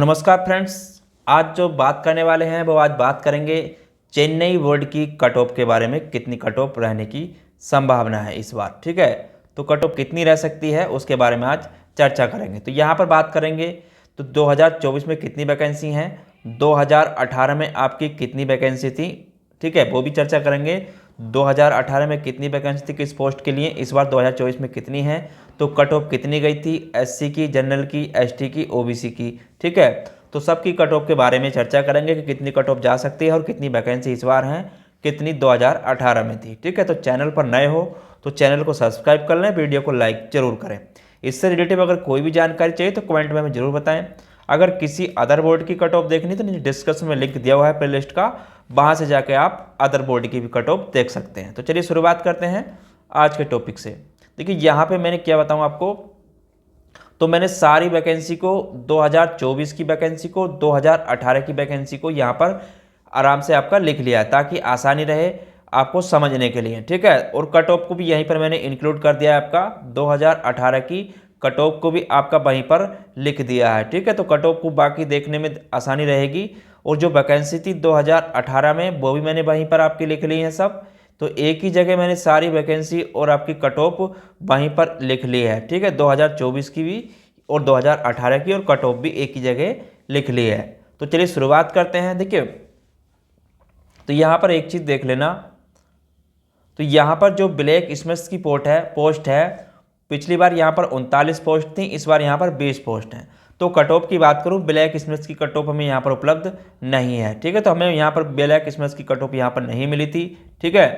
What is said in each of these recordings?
नमस्कार फ्रेंड्स। आज जो बात करने वाले हैं वो आज बात करेंगे चेन्नई बोर्ड की कट ऑफ के बारे में। कितनी कट ऑफ रहने की संभावना है इस बार, ठीक है। तो कट ऑफ कितनी रह सकती है उसके बारे में आज चर्चा करेंगे। तो यहाँ पर बात करेंगे तो 2024 में कितनी वैकेंसी हैं, 2018 में आपकी कितनी वैकेंसी थी, ठीक है, वो भी चर्चा करेंगे। 2018 में कितनी वैकेंसी थी किस पोस्ट के लिए, इस बार 2024 में कितनी है, तो कट ऑफ कितनी गई थी एससी की, जनरल की, एसटी की, ओबीसी की, ठीक है। तो सबकी कट ऑफ के बारे में चर्चा करेंगे कि कितनी कट ऑफ जा सकती है और कितनी वैकेंसी इस बार है, कितनी 2018 में थी, ठीक है। तो चैनल पर नए हो तो चैनल को सब्सक्राइब कर लें, वीडियो को लाइक जरूर करें। इससे रिलेटिव अगर कोई भी जानकारी चाहिए तो कमेंट में हमें जरूर बताएं। अगर किसी अदर बोर्ड की कट ऑफ देखनी तो नीचे डिस्क्रिप्शन में लिंक दिया हुआ है प्लेलिस्ट का, वहाँ से जाके आप अदर बोर्ड की भी कट ऑफ देख सकते हैं। तो चलिए शुरुआत करते हैं आज के टॉपिक से। देखिए यहाँ पे मैंने क्या बताऊँ आपको, तो मैंने सारी वैकेंसी को 2024 की वैकेंसी को 2018 की वैकेंसी को यहाँ पर आराम से आपका लिख लिया है ताकि आसानी रहे आपको समझने के लिए, ठीक है। और कट ऑफ को भी यहीं पर मैंने इंक्लूड कर दिया है, आपका 2018 की कट ऑफ को भी आपका वहीं पर लिख दिया है, ठीक है। तो कट ऑफ को बाकी देखने में आसानी रहेगी। और जो वैकेंसी थी 2018 में वो भी मैंने वहीं पर आपकी लिख ली है सब। तो एक ही जगह मैंने सारी वैकेंसी और आपकी कट ऑफ वहीं पर लिख ली है, ठीक है। 2024 की भी और 2018 की और कट ऑफ भी एक ही जगह लिख ली है। तो चलिए शुरुआत करते हैं। देखिए तो यहाँ पर एक चीज़ देख लेना, तो यहाँ पर जो ब्लैक स्मिथ की पोस्ट है, पिछली बार यहाँ पर 39 पोस्ट थी, इस बार यहाँ पर 20 पोस्ट हैं। तो कट ऑफ की बात करूँ, ब्लैक स्मिथ की कट ऑफ हमें यहाँ पर उपलब्ध नहीं है, ठीक है। तो हमें यहाँ पर ब्लैक स्मिथ की कट ऑफ यहाँ पर नहीं मिली थी, ठीक है।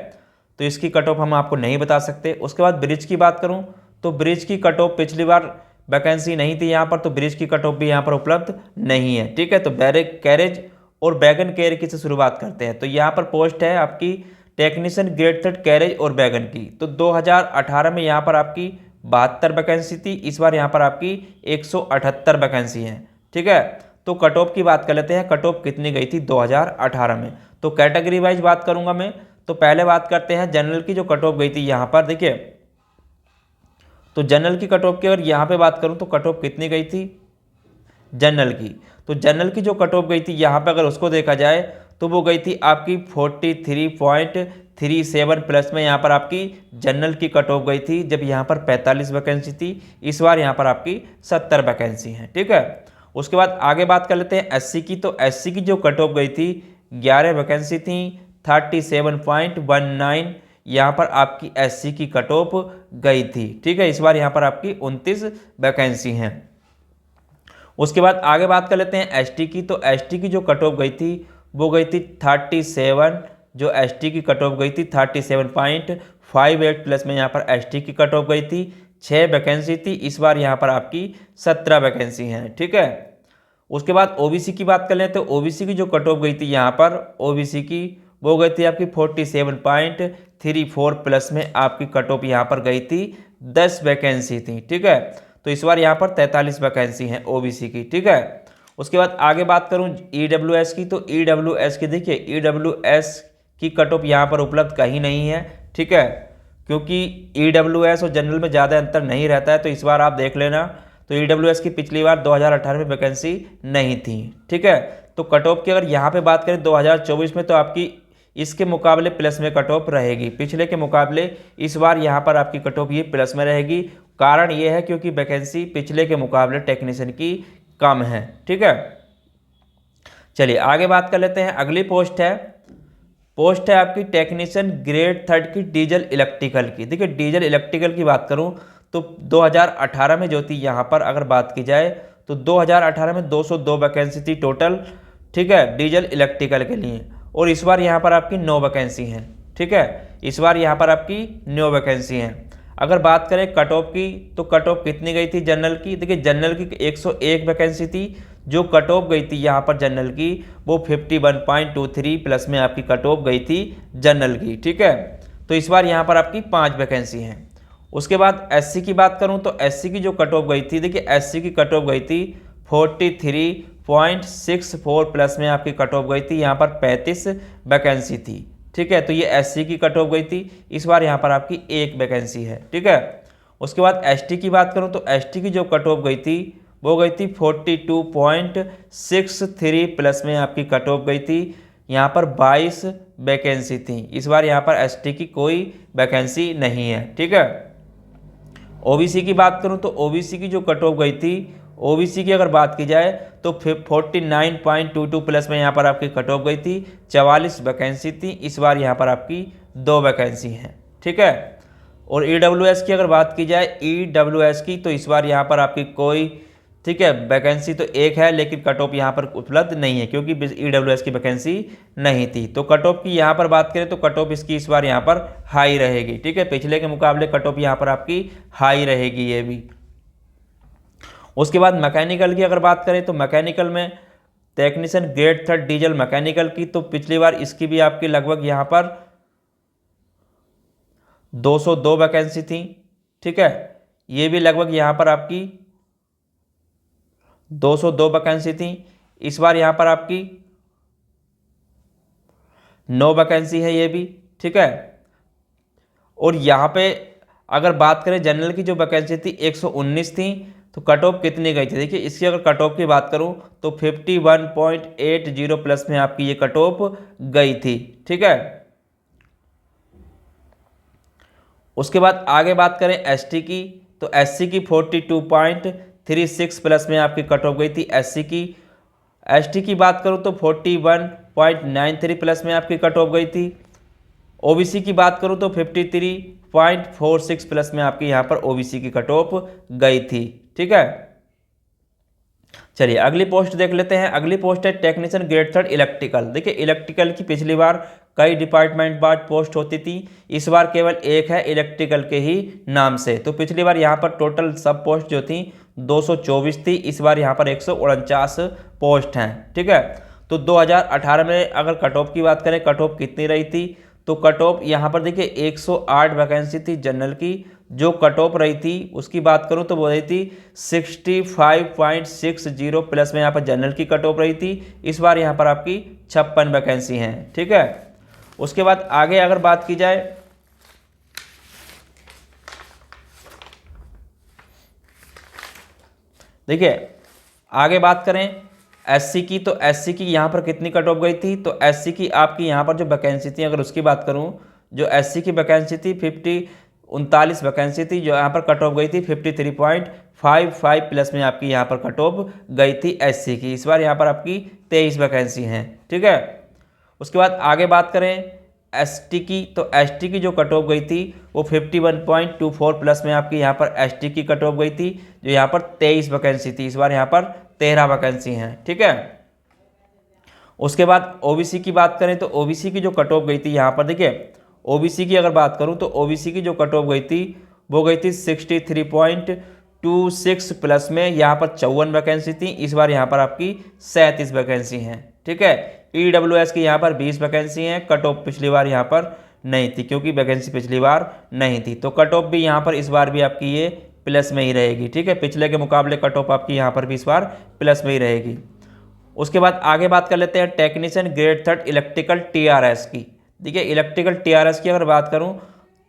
तो इसकी कट ऑफ हम आपको नहीं बता सकते। उसके बाद ब्रिज की बात करूँ तो ब्रिज की कट ऑफ पिछली बार वैकेंसी नहीं थी यहाँ पर, तो ब्रिज की कट ऑफ भी यहाँ पर उपलब्ध नहीं है, ठीक है। तो बैरिक कैरेज और बैगन केयर की से शुरुआत करते हैं। तो यहाँ पर पोस्ट है आपकी टेक्नीशियन ग्रेड 3 कैरेज और बैगन की। तो 2018 में यहाँ पर आपकी 72 वैकेंसी थी, इस बार यहाँ पर आपकी 178 वैकेंसी है, ठीक है। तो कट ऑफ की बात कर लेते हैं, कट ऑफ कितनी गई थी 2018 में। तो कैटेगरी वाइज बात करूंगा मैं। तो पहले बात करते हैं जनरल की, जो कट ऑफ गई थी यहाँ पर। देखिए तो जनरल की कट ऑफ की अगर यहाँ पे बात करूँ तो कट ऑफ कितनी गई थी जनरल की, तो जनरल की जो कट ऑफ गई थी यहाँ पे अगर उसको देखा जाए तो वो गई थी आपकी 43.37 प्लस में यहाँ पर आपकी जनरल की कट ऑफ गई थी, जब यहाँ पर 45 वैकेंसी थी। इस बार यहाँ पर आपकी 70 वैकेंसी हैं, ठीक है। उसके बाद आगे बात कर लेते हैं एससी की। तो एससी की जो कट ऑफ गई थी 11 वैकेंसी थी, 37.19 यहाँ पर आपकी एससी की कट ऑफ गई थी, ठीक है। इस बार यहाँ पर आपकी 29 वैकेंसी हैं। उसके बाद आगे बात कर लेते हैं एसटी की। तो एसटी की जो कट ऑफ गई थी वो गई थी 37, जो एसटी की कट ऑफ गई थी 37.58 प्लस में यहाँ पर एसटी की कट ऑफ गई थी। 6 वैकेंसी थी, इस बार यहाँ पर आपकी 17 वैकेंसी हैं, ठीक है। उसके बाद ओबीसी की बात कर लें तो ओबीसी की जो कट ऑफ गई थी यहाँ पर ओबीसी की वो गई थी आपकी 47.34 प्लस में आपकी कट ऑफ यहाँ पर गई थी। 10 वैकेंसी थी, ठीक है। तो इस बार यहाँ पर 43 वैकेंसी हैं ओबीसी की, ठीक है। उसके बाद आगे बात करूँ ईडब्ल्यूएस की। तो ईडब्ल्यूएस की देखिए ईडब्ल्यूएस की कट ऑफ यहाँ पर उपलब्ध कहीं नहीं है, ठीक है, क्योंकि ईडब्ल्यूएस और जनरल में ज़्यादा अंतर नहीं रहता है। तो इस बार आप देख लेना। तो ईडब्ल्यूएस की पिछली बार 2018 में वैकेंसी नहीं थी, ठीक है। तो कट ऑफ की अगर यहाँ पे बात करें 2024 में तो आपकी इसके मुकाबले प्लस में कट ऑफ रहेगी, पिछले के मुकाबले इस बार यहाँ पर आपकी कट ऑफ ये प्लस में रहेगी। कारण ये है क्योंकि वैकेंसी पिछले के मुकाबले टेक्नीशियन की कम है, ठीक है। चलिए आगे बात कर लेते हैं। अगली पोस्ट है आपकी टेक्नीशियन ग्रेड 3 की डीजल इलेक्ट्रिकल की। देखिए डीजल इलेक्ट्रिकल की बात करूं तो 2018 में जो थी यहाँ पर अगर बात की जाए तो 2018 में 202 वैकेंसी थी टोटल, ठीक है, डीजल इलेक्ट्रिकल के लिए। और इस बार यहाँ पर आपकी 9 वैकेंसी हैं, ठीक है। इस बार यहाँ पर आपकी 9 वैकेंसी हैं। अगर बात करें कट ऑफ की तो कट ऑफ कितनी गई थी जनरल की। देखिए जनरल की 101 वैकेंसी थी, जो कट ऑफ गई थी यहाँ पर जनरल की वो 51.23 प्लस में आपकी कट ऑफ गई थी जनरल की, ठीक है। तो इस बार यहाँ पर आपकी 5 वैकेंसी हैं। उसके बाद एससी की बात करूँ तो एससी की जो कट ऑफ गई थी, देखिए एससी की कट ऑफ गई थी 43.64 प्लस में आपकी कट ऑफ गई थी, यहाँ पर 35 वैकेंसी थी, ठीक है। तो ये एससी की कट ऑफ गई थी, इस बार यहाँ पर आपकी 1 वैकेंसी है, ठीक है। उसके बाद एसटी की बात करूँ तो एसटी की जो कट ऑफ गई थी वो गई थी 42.63 प्लस में आपकी कट ऑफ गई थी। यहाँ पर 22 वैकेंसी थी। इस बार यहाँ पर एसटी की कोई वैकेंसी नहीं है, ठीक है। ओबीसी की बात करूँ तो ओबीसी की जो कट ऑफ गई थी, ओबीसी की अगर बात की जाए तो 49.22 प्लस में यहाँ पर आपकी कट ऑफ गई थी। 44 वैकेंसी थी। इस बार यहाँ पर आपकी 2 वैकेंसी हैं, ठीक है। और ईडब्ल्यूएस की अगर बात की जाए, ईडब्ल्यूएस की, तो इस बार यहाँ पर आपकी कोई, ठीक है, वैकेंसी तो एक है लेकिन कट ऑफ यहाँ पर उपलब्ध नहीं है क्योंकि ईडब्ल्यूएस की वैकेंसी नहीं थी। तो कट ऑफ की यहाँ पर बात करें तो कट ऑफ इसकी इस बार यहाँ पर हाई रहेगी, ठीक है। पिछले के मुकाबले कट ऑफ यहाँ पर आपकी हाई रहेगी ये भी। उसके बाद मैकेनिकल की अगर बात करें तो मैकेनिकल में टेक्नीशियन ग्रेड 3 डीजल मैकेनिकल की, तो पिछली बार इसकी भी आपकी लगभग यहाँ पर 202 वैकेंसी थी, ठीक है। ये भी लगभग यहाँ पर आपकी 202 वैकेंसी थी। इस बार यहाँ पर आपकी 9 वैकेंसी है ये भी, ठीक है। और यहाँ पे अगर बात करें जनरल की जो वैकेंसी थी 119 थी, तो कट ऑफ कितनी गई थी? देखिए इसकी अगर कट ऑफ की बात करूँ तो 51.80 प्लस में आपकी ये कट ऑफ गई थी, ठीक है। उसके बाद आगे बात करें एसटी की, तो एससी की 42.36 प्लस में आपकी कट ऑफ गई थी एससी की। एसटी की बात करूं तो 41.93 प्लस में आपकी कट ऑफ गई थी। ओबीसी की बात करूं तो 53.46 प्लस में आपकी यहां पर ओबीसी की कट ऑफ गई थी, ठीक है। चलिए अगली पोस्ट देख लेते हैं। अगली पोस्ट है टेक्नीशियन ग्रेड 3 इलेक्ट्रिकल। देखिए इलेक्ट्रिकल की पिछली बार कई डिपार्टमेंट बाद पोस्ट होती थी, इस बार केवल एक है इलेक्ट्रिकल के ही नाम से। तो पिछली बार यहाँ पर टोटल सब पोस्ट जो थी 224 थी, इस बार यहाँ पर 149 पोस्ट हैं, ठीक है। तो 2018 में अगर कट ऑफ की बात करें, कट ऑफ कितनी रही थी, तो कट ऑफ यहाँ पर देखिए 108 वैकेंसी थी जनरल की। जो कट ऑफ रही थी उसकी बात करूँ तो वो रही थी 65.60 प्लस में यहाँ पर जनरल की कट ऑफ रही थी। इस बार यहाँ पर आपकी 56 वैकेंसी हैं, ठीक है। उसके बाद आगे अगर बात की जाए, देखिए आगे बात करें एससी की, तो एससी की यहाँ पर कितनी कट ऑफ गई थी, तो एससी की आपकी यहाँ पर जो वैकेंसी थी अगर उसकी बात करूँ, जो एससी की वैकेंसी थी 39 वैकेंसी थी, जो यहाँ पर कट ऑफ गई थी 53.55 प्लस में आपकी यहाँ पर कट ऑफ गई थी एससी की। इस बार यहाँ पर आपकी 23 वैकेंसी हैं, ठीक है। उसके बाद आगे बात करें एसटी की, तो एसटी की जो कट ऑफ गई थी वो 51.24 प्लस में आपकी यहाँ पर एसटी की कट ऑफ गई थी, जो यहाँ पर 23 वैकेंसी थी। इस बार यहाँ पर 13 वैकेंसी हैं, ठीक है। उसके बाद ओबीसी की बात करें तो ओबीसी की जो कट ऑफ गई थी यहाँ पर देखिए, ओबीसी की अगर बात करूँ तो ओबीसी की जो कट ऑफ गई थी वो गई थी 63.26 प्लस में, यहाँ पर 54 वैकेंसी थी। इस बार यहाँ पर आपकी 37 वैकेंसी हैं, ठीक है। ईडब्ल्यूएस की यहाँ पर 20 वैकेंसी हैं। कट ऑफ पिछली बार यहाँ पर नहीं थी क्योंकि वैकेंसी पिछली बार नहीं थी, तो कट ऑफ भी यहाँ पर इस बार भी आपकी ये प्लस में ही रहेगी, ठीक है। पिछले के मुकाबले कट ऑफ आपकी यहाँ पर भी इस बार प्लस में ही रहेगी। उसके बाद आगे बात कर लेते हैं टेक्नीशियन ग्रेड 3 इलेक्ट्रिकल टीआरएस की। देखिए इलेक्ट्रिकल टीआरएस की अगर बात करूँ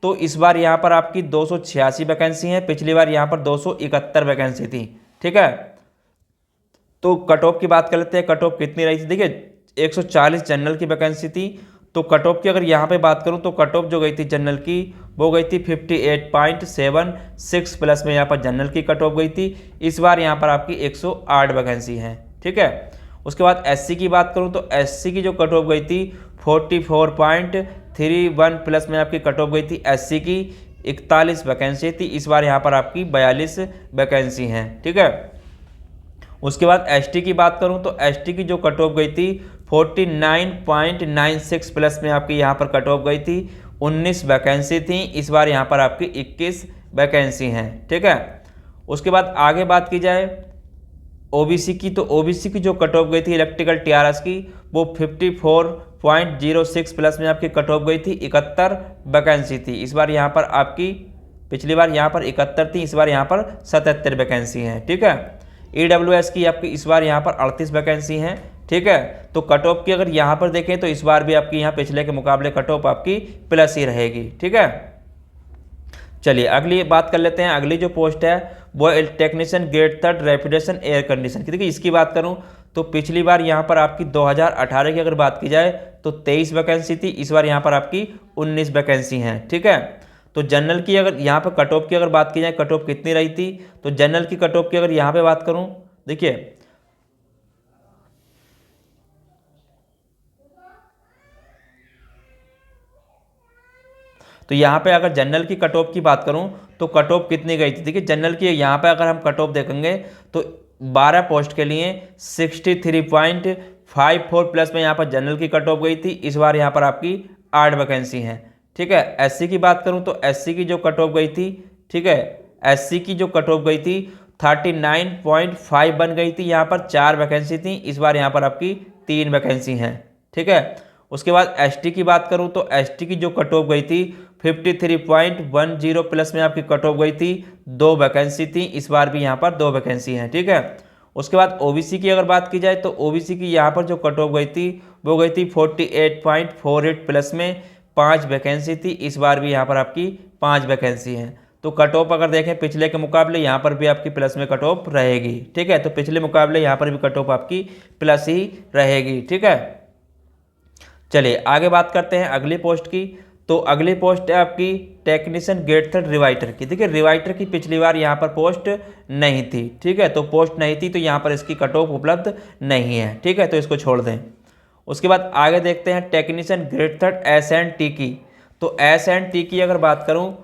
तो इस बार यहाँ पर आपकी 286 वैकेंसी है। पिछली बार यहाँ पर 271 वैकेंसी थी, ठीक है। तो कट ऑफ की बात कर लेते हैं, कट ऑफ कितनी रही थी। देखिए 140 जनरल की वैकेंसी थी, तो कट ऑफ की अगर यहाँ पे बात करूँ तो कट ऑफ जो गई थी जनरल की वो गई थी 58.76 प्लस में यहाँ पर जनरल की कट ऑफ गई थी। इस बार यहाँ पर आपकी 108 वैकेंसी हैं, ठीक है। उसके बाद एससी की बात करूँ तो एससी की जो कट ऑफ गई थी 44.31 प्लस में आपकी कट ऑफ गई थी एससी की। 41 वैकेंसी थी। इस बार यहाँ पर आपकी 42 वैकेंसी हैं, ठीक है। उसके बाद एसटी की बात करूं तो एसटी की जो कट ऑफ गई थी 49.96 प्लस में आपकी यहाँ पर कट ऑफ गई थी। 19 वैकेंसी थी। इस बार यहाँ पर आपकी 21 वैकेंसी हैं, ठीक है। उसके बाद आगे बात की जाए ओबीसी की, तो ओबीसी की जो कट ऑफ गई थी इलेक्ट्रिकल टीआरएस की वो 54.06 प्लस में आपकी कट ऑफ गई थी। 71 वैकेंसी थी। इस बार यहाँ पर आपकी पिछली बार यहाँ पर 71 थी, इस बार यहाँ पर 77 वैकेंसी हैं, ठीक है। ईडब्ल्यूएस की आपकी इस बार यहाँ पर 38 वैकेंसी हैं, ठीक है। तो कट ऑफ की अगर यहाँ पर देखें तो इस बार भी आपकी यहाँ पिछले के मुकाबले कट ऑफ आपकी प्लस ही रहेगी, ठीक है। चलिए अगली बात कर लेते हैं। अगली जो पोस्ट है वो technician grade third refrigeration air condition की। देखिए इसकी बात करूं तो पिछली बार यहाँ पर आपकी 2018 की अगर बात की जाए तो 23 वैकेंसी थी, इस बार यहाँ पर आपकी 19 वैकेंसी हैं, ठीक है। तो जनरल की अगर यहाँ पर कट ऑफ की अगर बात की जाए, कट ऑफ कितनी रही थी, तो जनरल की कट ऑफ की अगर यहाँ पे बात करूँ, देखिए तो यहाँ पे अगर जनरल की कट ऑफ की बात करूँ तो कट ऑफ कितनी गई थी। देखिए जनरल की यहाँ पे अगर हम कट ऑफ देखेंगे तो 12 पोस्ट के लिए 63.54 प्लस में यहाँ पर जनरल की कट ऑफ गई थी। इस बार यहाँ पर आपकी 8 वैकेंसी हैं, ठीक है। एससी की बात करूँ तो एससी की जो कट ऑफ गई थी, ठीक है, एससी की जो कट ऑफ गई थी 39.5 बन गई थी, यहाँ पर 4 वैकेंसी थी। इस बार यहाँ पर आपकी 3 वैकेंसी हैं, ठीक है। उसके बाद एसटी की बात करूं तो एसटी की जो कट ऑफ गई थी 53.10 प्लस में आपकी कट ऑफ गई थी, 2 वैकेंसी थी। इस बार भी यहाँ पर 2 वैकेंसी हैं, ठीक है। उसके बाद ओबीसी की अगर बात की जाए तो ओबीसी की यहाँ पर जो कट ऑफ गई थी वो गई थी 48.48 प्लस में 5 वैकेंसी थी। इस बार भी यहाँ पर आपकी 5 वैकेंसी हैं। तो कट ऑफ अगर देखें पिछले के मुकाबले यहाँ पर भी आपकी प्लस में कट ऑफ रहेगी, ठीक है। तो पिछले मुकाबले यहाँ पर भी कट ऑफ आपकी प्लस ही रहेगी, ठीक है। चलिए आगे बात करते हैं अगली पोस्ट की। तो अगली पोस्ट है आपकी टेक्नीशियन ग्रेड थर्ड रिवाइटर की। देखिए रिवाइटर की पिछली बार यहाँ पर पोस्ट नहीं थी, ठीक है। तो पोस्ट नहीं थी तो यहाँ पर इसकी कट ऑफ उपलब्ध नहीं है, ठीक है, तो इसको छोड़ दें। उसके बाद आगे देखते हैं टेक्नीशियन ग्रेड थर्ड एस&टी की। तो एस&टी की अगर बात करूँ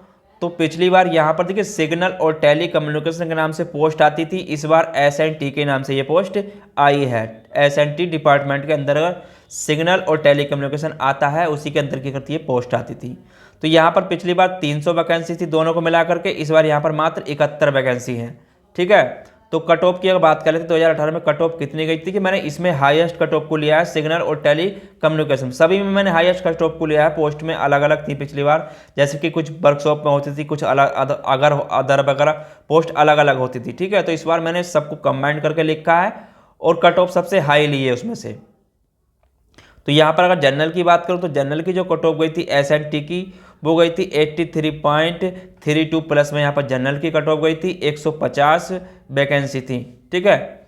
तो पिछली बार यहाँ पर देखिए सिग्नल और टेली कम्युनिकेशन के नाम से पोस्ट आती थी। इस बार एस&टी के नाम से ये पोस्ट आई है। एस&टी डिपार्टमेंट के अंदर अगर सिग्नल और टेली कम्युनिकेशन आता है उसी के अंदर की करती ये पोस्ट आती थी। तो यहाँ पर पिछली बार 300 वैकेंसी थी दोनों को मिला करके, इस बार यहाँ पर मात्र 71 वैकेंसी हैं, ठीक है। तो कट ऑफ की अगर बात करें तो 2018 में कट ऑफ कितनी गई थी कि मैंने इसमें हाईएस्ट कट ऑफ को लिया है सिग्नल और टेली कम्युनिकेशन, सभी में मैंने हाईएस्ट कट ऑफ को लिया है। पोस्ट में अलग अलग थी पिछली बार, जैसे कि कुछ वर्कशॉप में होती थी, कुछ अलग अगर अदर वगैरह पोस्ट अलग अलग होती थी, ठीक है। तो इस बार मैंने सबको कंबाइंड करके लिखा है और कट ऑफ सबसे हाई ली है उसमें से। तो यहाँ पर अगर जनरल की बात करूँ तो जनरल की जो कट ऑफ गई थी एस&टी की वो गई थी 83.32 प्लस में यहाँ पर जनरल की कट ऑफ गई थी, 150 वैकेंसी थी, ठीक है।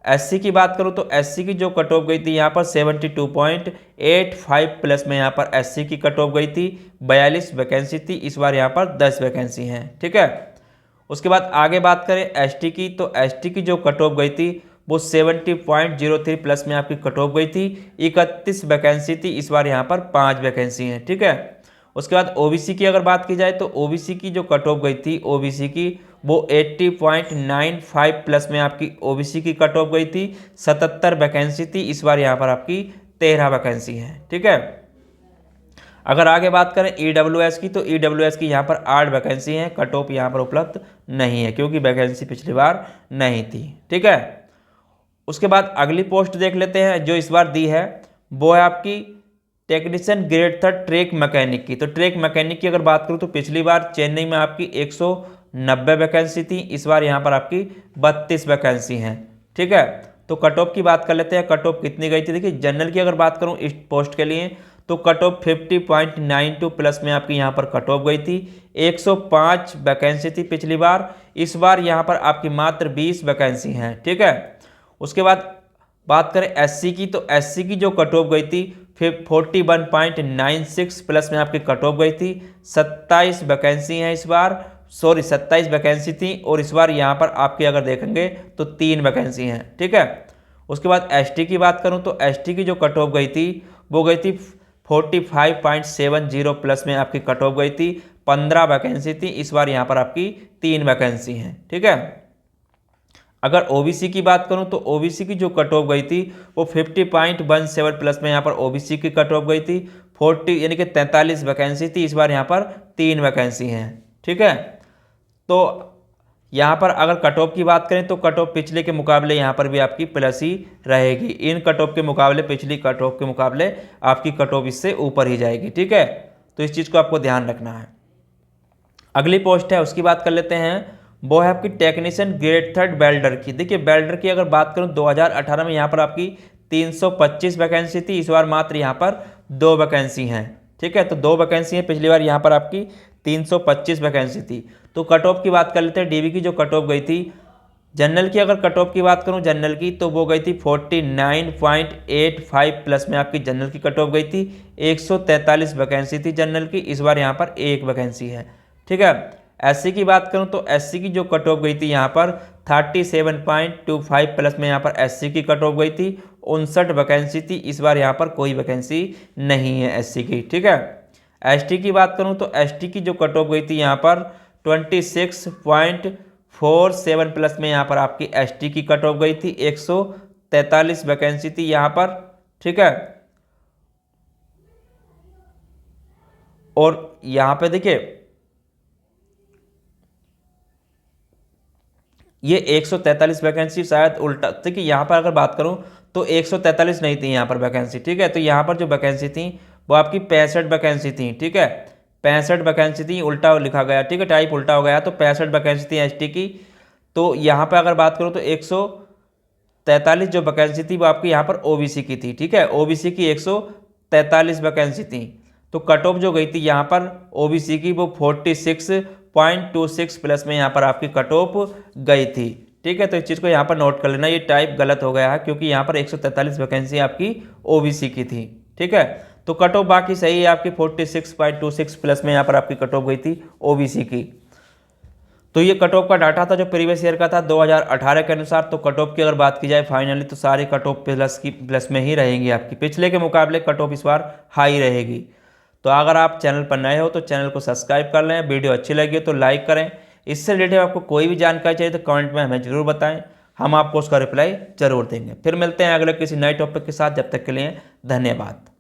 एससी की बात करूँ तो एससी की जो कट ऑफ गई थी यहाँ पर 72.85 प्लस में यहाँ पर एससी की कट ऑफ गई थी, 42 वैकेंसी थी। इस बार यहाँ पर 10 वैकेंसी हैं, ठीक है। उसके बाद आगे बात करें एसटी की, तो एसटी की जो कट ऑफ गई थी वो 70.03 प्लस में आपकी कट ऑफ गई थी, 31 वैकेंसी थी। इस बार यहाँ पर 5 वैकेंसी हैं, ठीक है। उसके बाद ओबीसी की अगर बात की जाए तो ओबीसी की जो कट ऑफ गई थी ओबीसी की वो 80.95 प्लस में आपकी ओबीसी की कट ऑफ गई थी, 77 वैकेंसी थी। इस बार यहाँ पर आपकी 13 वैकेंसी हैं, ठीक है। अगर आगे बात करें ईडब्ल्यूएस की तो ईडब्ल्यूएस की यहाँ पर 8 वैकेंसी हैं, कट ऑफ यहाँ पर उपलब्ध नहीं है क्योंकि वैकेंसी पिछली बार नहीं थी, ठीक है। उसके बाद अगली पोस्ट देख लेते हैं जो इस बार दी है, वो है आपकी technician grade third track mechanic की। तो ट्रैक मैकेनिक की अगर बात करूँ तो पिछली बार चेन्नई में आपकी 190 वैकेंसी थी, इस बार यहाँ पर आपकी 32 वैकेंसी हैं, ठीक है। तो कट ऑफ की बात कर लेते हैं, कट ऑफ कितनी गई थी। देखिए जनरल की अगर बात करूँ इस पोस्ट के लिए तो कट ऑफ 50.92 प्लस में आपकी यहाँ पर कट ऑफ गई थी, 105 वैकेंसी थी पिछली बार, इस बार यहाँ पर आपकी मात्र 20 वैकेंसी हैं, ठीक है। उसके बाद बात करें एससी की तो एससी की जो कट ऑफ गई थी फिर 41.96 प्लस में आपकी कट ऑफ गई थी, 27 वैकेंसी हैं इस बार, 27 वैकेंसी थी और इस बार यहाँ पर आपकी अगर देखेंगे तो 3 वैकेंसी हैं, ठीक है। उसके बाद एसटी की बात करूँ तो एसटी की जो कट ऑफ गई थी वो गई थी 45.70 प्लस में आपकी कट ऑफ गई थी, 15 वैकेंसी थी। इस बार यहाँ पर आपकी 3 वैकेंसी हैं, ठीक है। अगर ओबीसी की बात करूं तो ओबीसी की जो कट ऑफ गई थी वो 50.17 प्लस में यहाँ पर ओबीसी की कट ऑफ गई थी, 40 यानी कि 43 वैकेंसी थी। इस बार यहाँ पर 3 वैकेंसी हैं, ठीक है। तो यहाँ पर अगर कट ऑफ की बात करें तो कट ऑफ पिछले के मुकाबले यहाँ पर भी आपकी प्लस ही रहेगी। इन कट ऑफ के मुकाबले पिछली कट ऑफ के मुकाबले आपकी कट ऑफ इससे ऊपर ही जाएगी, ठीक है। तो इस चीज़ को आपको ध्यान रखना है। अगली पोस्ट है उसकी बात कर लेते हैं, वो है आपकी टेक्नीशियन ग्रेड थर्ड वेल्डर की। देखिए वेल्डर की अगर बात करूं 2018 में यहाँ पर आपकी 325 वैकेंसी थी, इस बार मात्र यहाँ पर 2 वैकेंसी हैं, ठीक है। तो 2 वैकेंसी हैं, पिछली बार यहाँ पर आपकी 325 वैकेंसी थी। तो कट ऑफ की बात कर लेते हैं। डीबी की जो कट ऑफ गई थी, जनरल की अगर कट ऑफ की बात करूं जनरल की, तो वो गई थी 49.85 प्लस में आपकी जनरल की कट ऑफ गई थी। 143 वैकेंसी थी जनरल की, इस बार यहाँ पर एक वैकेंसी है, ठीक है। एससी की बात करूं तो एससी की जो कट ऑफ गई थी यहाँ पर 37.25 प्लस में यहाँ पर एससी की कट ऑफ गई थी। 59 वैकेंसी थी, इस बार यहाँ पर कोई वैकेंसी नहीं है एससी की, ठीक है। एसटी की बात करूं तो एसटी की जो कट ऑफ गई थी यहाँ पर 26.47 प्लस में यहाँ पर आपकी एसटी की कट ऑफ गई थी। 143 वैकेंसी थी यहाँ पर, ठीक है। और यहाँ पे देखिए ये 143 वैकेंसी शायद उल्टा, देखिए यहाँ पर अगर बात करूँ तो 143 नहीं थी यहाँ पर वैकेंसी, ठीक है। तो यहाँ पर जो वैकेंसी थी वो आपकी 65 वैकेंसी थी, ठीक है। 65 वैकेंसी थी, उल्टा लिखा गया, ठीक है, टाइप उल्टा हो गया, तो 65 वैकेंसी थी एसटी की। तो यहाँ पर अगर बात करूँ तो 143 जो वैकेंसी थी वो आपकी यहाँ पर ओबीसी की थी, ठीक है। ओबीसी की 143 वैकेंसी थी। तो कट ऑफ जो गई थी यहाँ पर ओबीसी की वो 46.26 प्लस में यहाँ पर आपकी कट ऑफ गई थी, ठीक है। तो इस चीज़ को यहाँ पर नोट कर लेना, ये टाइप गलत हो गया है क्योंकि यहाँ पर 143 वैकेंसी आपकी ओबीसी की थी, ठीक है। तो कट ऑफ बाकी सही है आपकी 46.26 प्लस में यहाँ पर आपकी कट ऑफ गई थी ओबीसी की। तो ये कट ऑफ का डाटा था जो प्रीवियस ईयर का था 2018 के अनुसार। तो कट ऑफ की अगर बात की जाए फाइनली तो सारे कट ऑफ प्लस में ही रहेंगी आपकी, पिछले के मुकाबले कट ऑफ इस बार हाई रहेगी। तो अगर आप चैनल पर नए हो तो चैनल को सब्सक्राइब कर लें, वीडियो अच्छी लगी तो लाइक करें। इससे रिलेटेड आपको कोई भी जानकारी चाहिए तो कमेंट में हमें जरूर बताएं, हम आपको उसका रिप्लाई जरूर देंगे। फिर मिलते हैं अगले किसी नए टॉपिक के साथ, जब तक के लिए धन्यवाद।